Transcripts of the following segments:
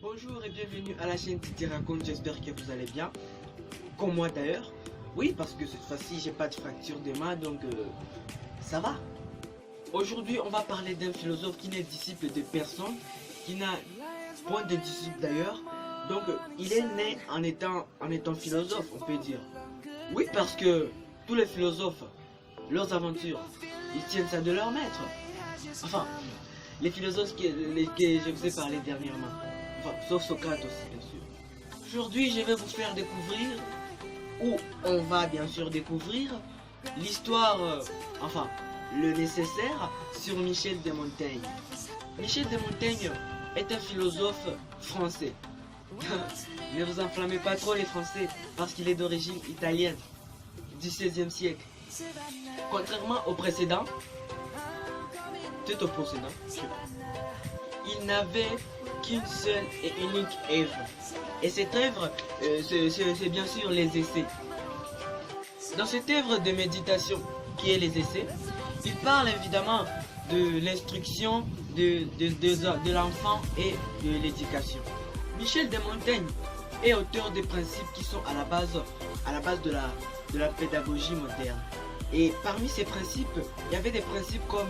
Bonjour et bienvenue à la chaîne Titi Raconte, j'espère que vous allez bien. Comme moi d'ailleurs. Oui, parce que cette fois-ci j'ai pas de fracture de main, donc ça va. Aujourd'hui on va parler d'un philosophe qui n'est disciple de personne, qui n'a point de disciple d'ailleurs. Donc il est né en étant philosophe, on peut dire. Oui, parce que tous les philosophes, leurs aventures, ils tiennent ça de leur maître. Enfin, les philosophes que je vous ai parlé dernièrement. Enfin, sauf Socrate aussi, bien sûr. Aujourd'hui, je vais vous faire découvrir, ou on va bien sûr découvrir, l'histoire, enfin, le nécessaire sur Michel de Montaigne. Michel de Montaigne est un philosophe français. Ne vous enflammez pas trop les Français, parce qu'il est d'origine italienne, du XVIe siècle. Contrairement au précédent, peut-être au précédent, je sais pas, il n'avait qu'une seule et unique œuvre. Et cette œuvre, c'est bien sûr les essais. Dans cette œuvre de méditation qui est les essais, il parle évidemment de l'instruction de l'enfant et de l'éducation. Michel de Montaigne est auteur des principes qui sont à la base de la pédagogie moderne. Et parmi ces principes, il y avait des principes comme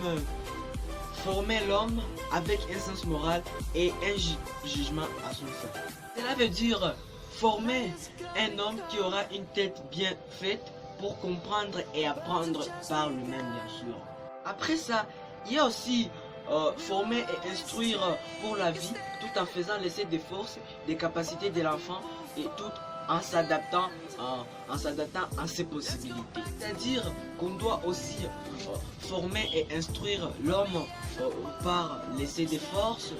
former l'homme avec un sens moral et un jugement à son sein. Cela veut dire former un homme qui aura une tête bien faite pour comprendre et apprendre par lui-même, bien sûr. Après ça, il y a aussi former et instruire pour la vie tout en faisant l'essai des forces, des capacités de l'enfant et tout en s'adaptant à ses possibilités. C'est-à-dire qu'on doit aussi former et instruire l'homme par l'essai des forces,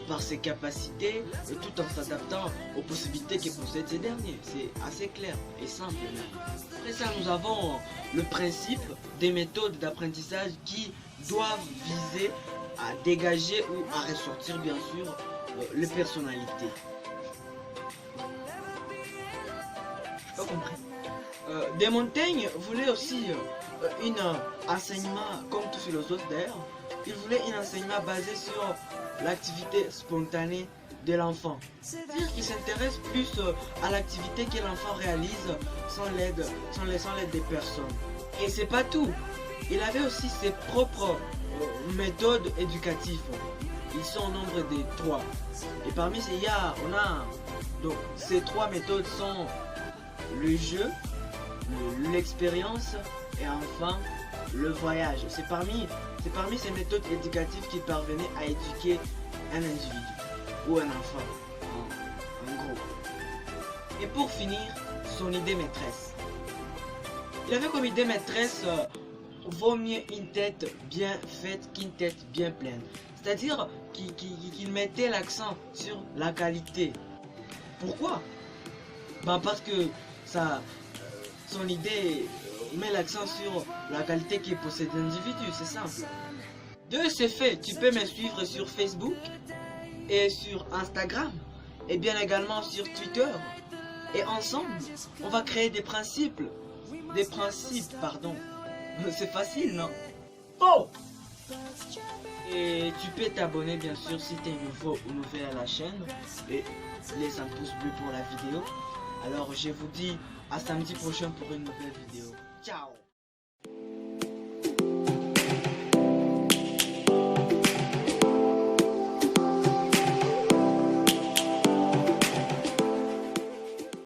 par ses capacités, et tout en s'adaptant aux possibilités que possèdent ces derniers. C'est assez clair et simple même. Après ça, nous avons le principe des méthodes d'apprentissage qui doivent viser à dégager ou à ressortir bien sûr les personnalités. Pas compris. De Montaigne voulait aussi un enseignement, comme tout philosophe d'ailleurs, il voulait un enseignement basé sur l'activité spontanée de l'enfant. C'est-à-dire qu'il s'intéresse plus à l'activité que l'enfant réalise sans l'aide des personnes. Et c'est pas tout. Il avait aussi ses propres méthodes éducatives. Ils sont au nombre de 3. Et parmi ces donc ces 3 méthodes sont le jeu, l'expérience et enfin le voyage. C'est parmi ces méthodes éducatives qu'il parvenait à éduquer un individu ou un enfant en gros. Et pour finir, son idée maîtresse. Il avait comme idée maîtresse vaut mieux une tête bien faite qu'une tête bien pleine. C'est-à-dire qu'il mettait l'accent sur la qualité. Pourquoi? Parce que son idée met l'accent sur la qualité qui possède l'individu, c'est simple. De ce fait, tu peux me suivre sur Facebook et sur Instagram et bien également sur Twitter. Et ensemble, on va créer des principes, pardon. C'est facile, non? Oh! Et tu peux t'abonner bien sûr si tu es nouveau ou nouvelle à la chaîne et laisse un pouce bleu pour la vidéo. Alors je vous dis à samedi prochain pour une nouvelle vidéo. Ciao!